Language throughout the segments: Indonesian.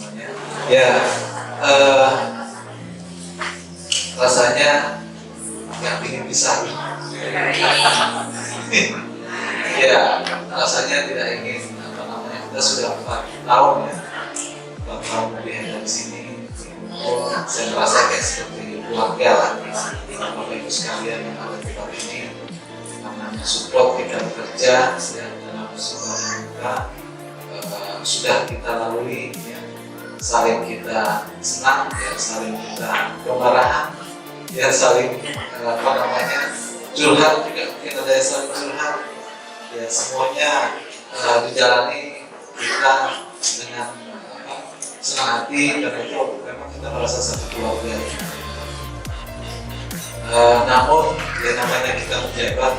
semuanya. Ya, rasanya nggak ingin pisah. Ya, rasanya tidak ingin kita sudah 4 tahun ya, 4 tahun lebih ada di sini. Saya merasa kayak seperti keluarga lah. Bapak Ibu sekalian yang ada di tempat ini, karena support kita bekerja dan dalam sebuah kita sudah kita lalui ya. Saling kita senang ya, saling kita kemarahan ya, saling curhat juga, mungkin ada yang saling curhat ya, semuanya dijalani kita dengan senang hati, karena itu memang kita merasa satu keluarga. Namun yang namanya kita menjabat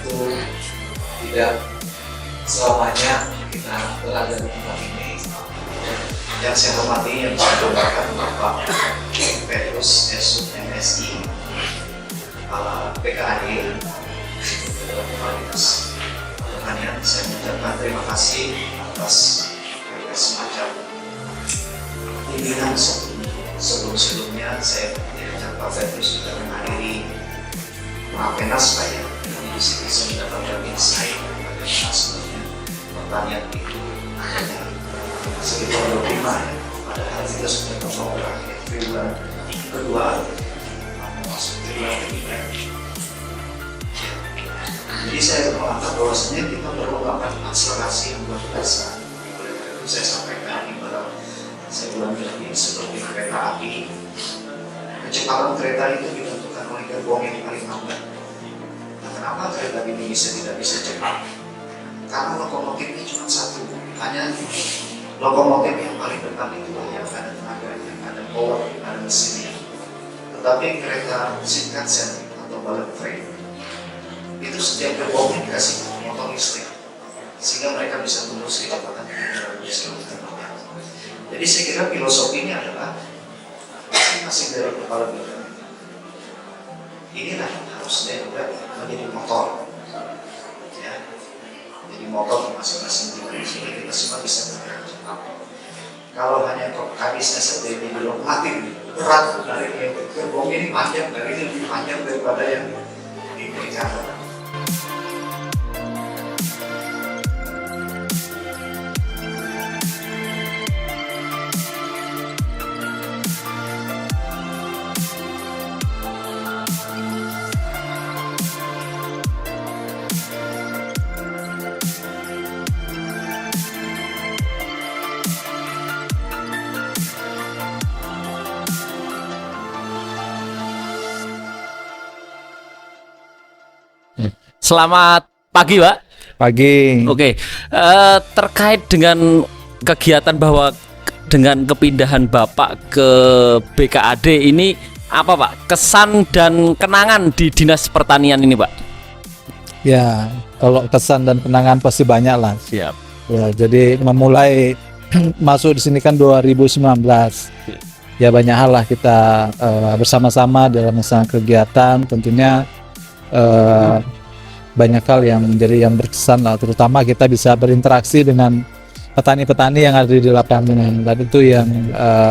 itu tidak selamanya kita berada di tempat ini. Yang saya hormati, yang saya banggakan Bapak Petrus Esuk MSI, Kepala PKAD dalam kualitas pertanian. Saya mengucapkan terima kasih atas semacam pimpinan sebelumnya. Saya Direktur Pak Petrus sudah menghadiri Rapenas Pak ya, di sini saya mendapatkan insight bagaimana sebenarnya pertanian itu hanya sekitar 25 ya, padahal kita sudah mau berakhir triwulan kedua, masuk triwulan ketiga. Jadi saya mengatakan bahwasanya kita perlu melakukan akselerasi yang luar biasa. Oleh karena itu saya sampaikan ibarat saya ulangi lagi, seperti kereta api, kecepatan kereta itu ditentukan oleh gerbong yang paling lambat. Nah, kenapa kereta ini tidak bisa cepat? Karena lokomotifnya cuma satu, hanya lokomotif yang paling depan itu yang ada tenaganya, ada power, ada mesinnya. Tetapi kereta Shinkansen atau bullet train itu setiap gerbongnya dikasih motor listrik, sehingga mereka bisa tembus kecepatan 300 km. Jadi saya kira filosofinya adalah masing-masing dari kepala bidang inilah harusnya juga menjadi motor, ya. Jadi motor masing-masing bidang sehingga kita semua bisa bergerak cepat. Kalau hanya habisnya seperti belum mati, berat dari gerbong ini panjang, dari ini lebih panjang daripada yang diberikan. Selamat pagi, Pak. Pagi. Oke, terkait dengan kegiatan bahwa dengan kepindahan Bapak ke BKAD ini apa, Pak? Kesan dan kenangan di Dinas Pertanian ini, Pak? Ya, kalau kesan dan kenangan pasti banyak lah. Siap. Ya, jadi memulai masuk di sini kan 2019. Ya banyak hal lah kita bersama-sama dalam melaksanakan kegiatan. Tentunya banyak hal yang menjadi yang berkesan lah, terutama kita bisa berinteraksi dengan petani-petani yang ada di lapangan, dan itu yang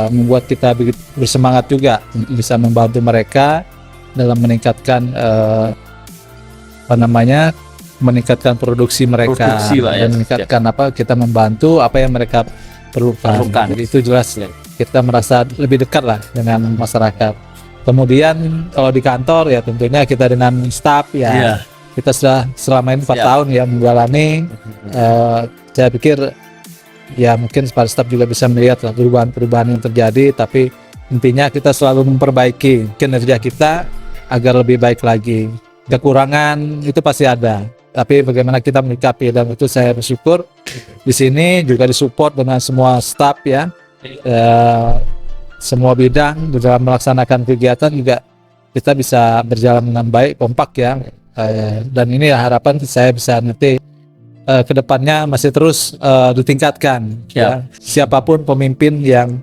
membuat kita bersemangat juga bisa membantu mereka dalam meningkatkan meningkatkan produksi mereka, dan meningkatkan kita membantu apa yang mereka perlukan. Jadi itu jelas kita merasa lebih dekat lah dengan masyarakat. Kemudian kalau di kantor ya tentunya kita dengan staf ya. Kita sudah selama ini 4 tahun ya menjalani. Saya pikir ya mungkin para staf juga bisa melihat lah perubahan-perubahan yang terjadi, tapi intinya kita selalu memperbaiki kinerja kita agar lebih baik lagi. Kekurangan itu pasti ada, tapi bagaimana kita menyikapi, dan itu saya bersyukur di sini juga disupport dengan semua staf ya. Semua bidang dalam melaksanakan kegiatan juga kita bisa berjalan dengan baik, kompak ya. Dan ini harapan saya bisa nanti kedepannya masih terus ditingkatkan. Ya. Siapapun pemimpin yang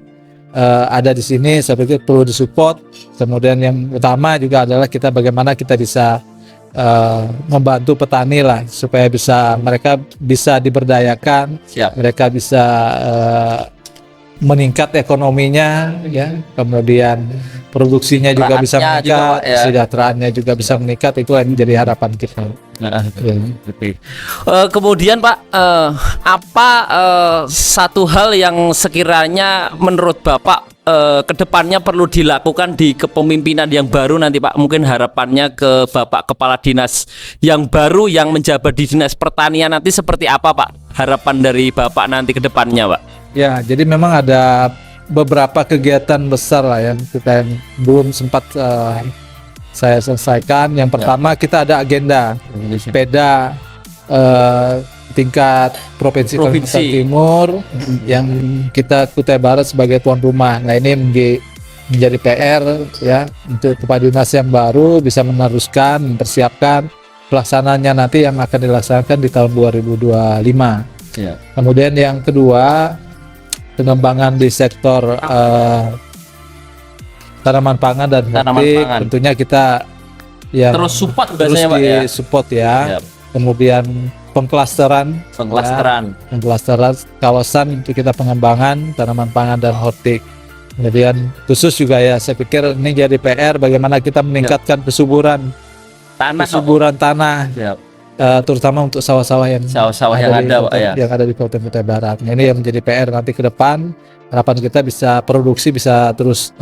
ada di sini, saya pikir perlu disupport. Kemudian yang utama juga adalah kita bagaimana kita bisa membantu petani lah, supaya mereka bisa diberdayakan, mereka bisa meningkat ekonominya, ya, kemudian produksinya juga bisa Kesejahteraannya meningkat, juga, Pak, ya. kesejahteraannya juga bisa meningkat. Itu yang jadi harapan kita. Ya. Kemudian Pak, apa satu hal yang sekiranya menurut Bapak kedepannya perlu dilakukan di kepemimpinan yang baru nanti Pak? Mungkin harapannya ke Bapak Kepala Dinas yang baru yang menjabat di Dinas Pertanian nanti seperti apa Pak? Harapan dari Bapak nanti ke depannya Pak? Ya, jadi memang ada beberapa kegiatan besar lah yang kita belum sempat saya selesaikan. Yang pertama kita ada agenda sepeda tingkat provinsi Kalimantan Timur yang kita Kutai Barat sebagai tuan rumah. Nah ini menjadi PR ya untuk kepala dinas yang baru bisa meneruskan, mempersiapkan pelaksananya nanti yang akan dilaksanakan di tahun 2025. Ya. Kemudian yang kedua, pengembangan di sektor tanaman pangan dan hortik, tentunya kita yang terus support terus biasanya Pak ya. Support ya. Yap. Kemudian pengklasteran kawasan untuk kita pengembangan tanaman pangan dan hortik. Kemudian khusus juga ya, saya pikir ini jadi PR bagaimana kita meningkatkan kesuburan tanah. Yap. Terutama untuk sawah-sawah yang ada Pak ya. Yang ada di Kabupaten Kutai Barat. Nah, ini yang menjadi PR nanti ke depan. Harapan kita bisa produksi bisa terus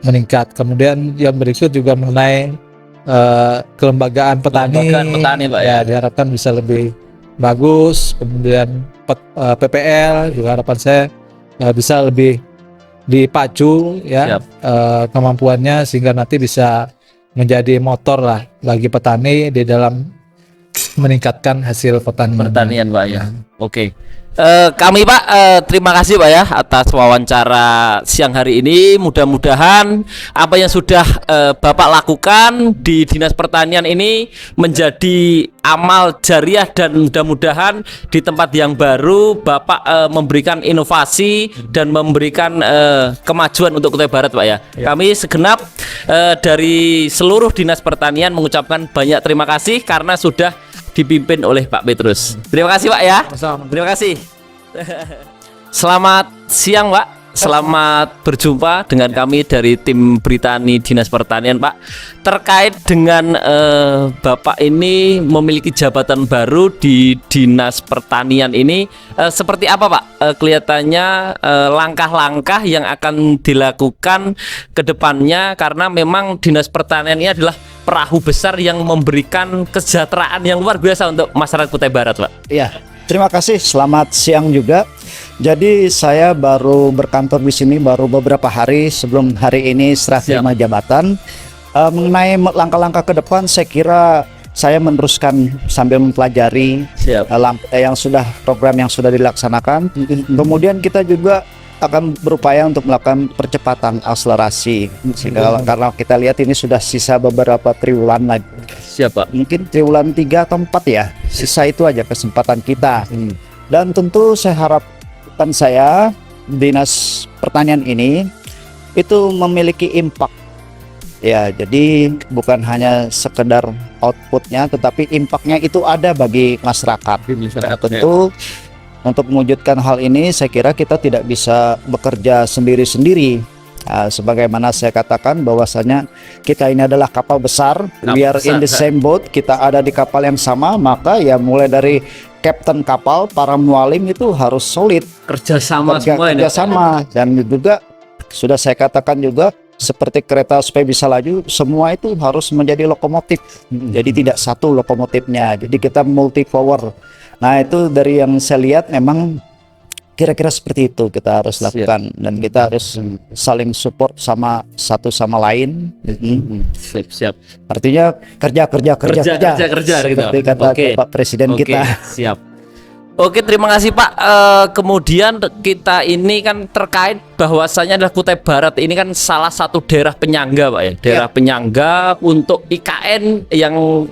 meningkat. Kemudian yang berikut juga mengenai kelembagaan petani Pak ya, diharapkan bisa lebih bagus. Kemudian PPL juga harapan saya bisa lebih dipacu ya kemampuannya sehingga nanti bisa menjadi motor lah bagi petani di dalam meningkatkan hasil pertanian Pak ya. Oke. Kami Pak terima kasih Pak ya atas wawancara siang hari ini. Mudah-mudahan apa yang sudah Bapak lakukan di Dinas Pertanian ini menjadi amal jariah dan mudah-mudahan di tempat yang baru Bapak memberikan inovasi dan memberikan kemajuan untuk Kutai Barat Pak ya. Kami segenap dari seluruh Dinas Pertanian mengucapkan banyak terima kasih karena sudah dipimpin oleh Pak Petrus. Terima kasih Pak ya. Terima kasih. Selamat siang Pak. Selamat berjumpa dengan kami dari tim Britani Dinas Pertanian Pak. Terkait dengan Bapak ini memiliki jabatan baru di Dinas Pertanian ini, seperti apa Pak? Kelihatannya langkah-langkah yang akan dilakukan ke depannya karena memang Dinas Pertanian ini adalah perahu besar yang memberikan kesejahteraan yang luar biasa untuk masyarakat Kutai Barat Pak. Iya. Terima kasih, selamat siang juga. Jadi saya baru berkantor di sini baru beberapa hari sebelum hari ini serah terima jabatan. Mengenai langkah-langkah ke depan, saya kira saya meneruskan sambil mempelajari program yang sudah dilaksanakan. Kemudian kita juga akan berupaya untuk melakukan percepatan akselerasi. Sehingga karena kita lihat ini sudah sisa beberapa triwulan lagi. Siapa? Mungkin triwulan 3 atau 4 ya. Sisa itu aja kesempatan kita. Dan tentu saya harapkan Dinas Pertanian ini itu memiliki impact. Ya, jadi bukan hanya sekedar outputnya, tetapi impactnya itu ada bagi masyarakat. Tentu untuk mewujudkan hal ini, saya kira kita tidak bisa bekerja sendiri-sendiri. Sebagaimana saya katakan bahwasanya kita ini adalah kapal besar, we are in the same boat, kita ada di kapal yang sama, maka ya mulai dari kapten kapal, para mualim itu harus solid, kerjasama, dan juga sudah saya katakan juga seperti kereta supaya bisa laju, semua itu harus menjadi lokomotif. Jadi tidak satu lokomotifnya, jadi kita multi power. Nah itu dari yang saya lihat memang kira-kira seperti itu kita harus lakukan. Dan kita harus saling support sama satu sama lain. Siap. Artinya kerja seperti kata Pak Presiden kita. Siap. Oke, terima kasih Pak. Kemudian kita ini kan terkait bahwasanya adalah Kutai Barat ini kan salah satu daerah penyangga Pak ya. Daerah penyangga untuk IKN yang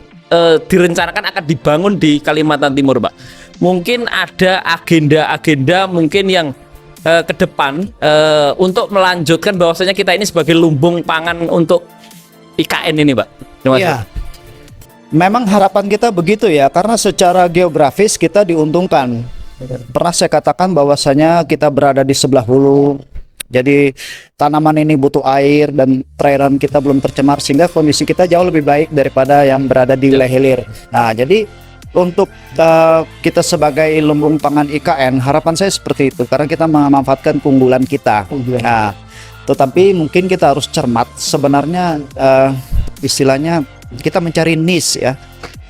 direncanakan akan dibangun di Kalimantan Timur Pak. Mungkin ada agenda-agenda mungkin yang ke depan untuk melanjutkan bahwasanya kita ini sebagai lumbung pangan untuk IKN ini Pak. Terima kasih. Memang harapan kita begitu ya, karena secara geografis kita diuntungkan. pernah saya katakan bahwasanya kita berada di sebelah hulu. Jadi tanaman ini butuh air dan perairan kita belum tercemar sehingga kondisi kita jauh lebih baik daripada yang berada di wilayah hilir. Nah, jadi untuk kita sebagai lumbung pangan IKN, harapan saya seperti itu karena kita memanfaatkan keunggulan kita. Nah, tetapi mungkin kita harus cermat. Sebenarnya istilahnya kita mencari niche ya.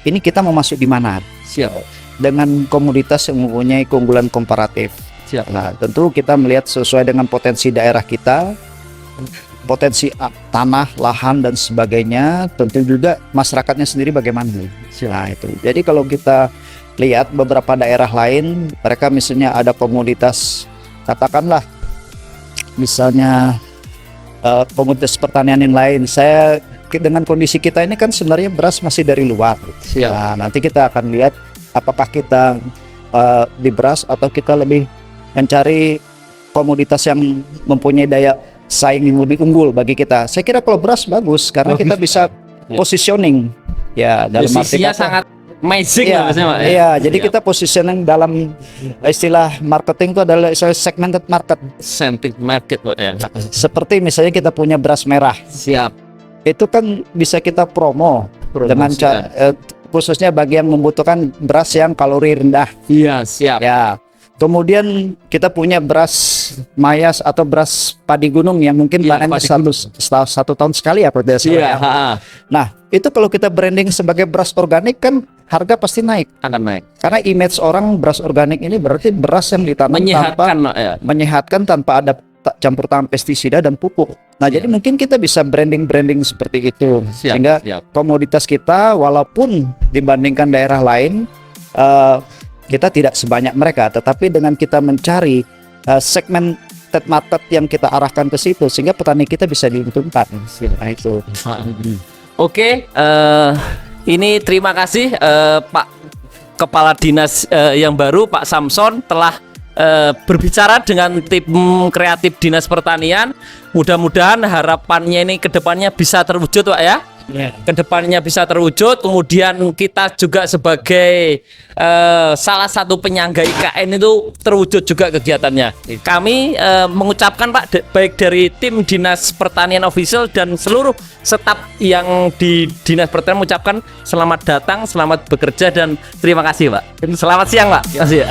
Ini kita mau masuk di mana? Siap. Dengan komoditas yang mempunyai keunggulan komparatif. Siap. Nah, tentu kita melihat sesuai dengan potensi daerah kita, potensi tanah, lahan dan sebagainya, tentu juga masyarakatnya sendiri bagaimana. Nah, itu. Jadi kalau kita lihat beberapa daerah lain, mereka misalnya ada komoditas, katakanlah misalnya komoditas pertanian yang lain. Saya dengan kondisi kita ini kan sebenarnya beras masih dari luar. Siap. Nah, nanti kita akan lihat apakah kita di beras atau kita lebih mencari komoditas yang mempunyai daya saing yang lebih unggul bagi kita. Saya kira kalau beras bagus karena kita bisa positioning ya dalam arti Posisinya kata, sangat amazing iya, lah maksudnya, Pak, ya? iya, jadi Siap. kita positioning dalam istilah marketing itu adalah segmented market. Scientific market, Pak, ya. Seperti misalnya kita punya beras merah, Siap. itu kan bisa kita promo dengan cara khususnya bagi yang membutuhkan beras yang kalori rendah. Iya, siap. Ya. Kemudian kita punya beras mayas atau beras padi gunung yang mungkin Iya, panennya padi satu tahun sekali ya, Pak. Iya, Nah, itu kalau kita branding sebagai beras organik kan harga pasti naik. akan naik. Karena image orang beras organik ini berarti beras yang ditanam Menyehatkan, Pak, ya. menyehatkan tanpa ada campur tangan pestisida dan pupuk. Nah, jadi mungkin kita bisa branding seperti itu. Siap, Sehingga siap. komoditas kita walaupun dibandingkan daerah lain kita tidak sebanyak mereka, tetapi dengan kita mencari segmented market yang kita arahkan ke situ sehingga petani kita bisa diuntungkan. Nah, itu. Oke, ini terima kasih Pak Kepala Dinas yang baru, Pak Samson, telah berbicara dengan tim kreatif Dinas Pertanian. Mudah-mudahan harapannya ini ke depannya bisa terwujud, Pak, ya. Kedepannya bisa terwujud. Kemudian kita juga sebagai salah satu penyangga IKN itu terwujud juga kegiatannya. Kami mengucapkan, Pak, baik dari tim Dinas Pertanian Official dan seluruh staf yang di Dinas Pertanian mengucapkan selamat datang, selamat bekerja dan terima kasih, Pak. Selamat siang, Pak. Terima kasih.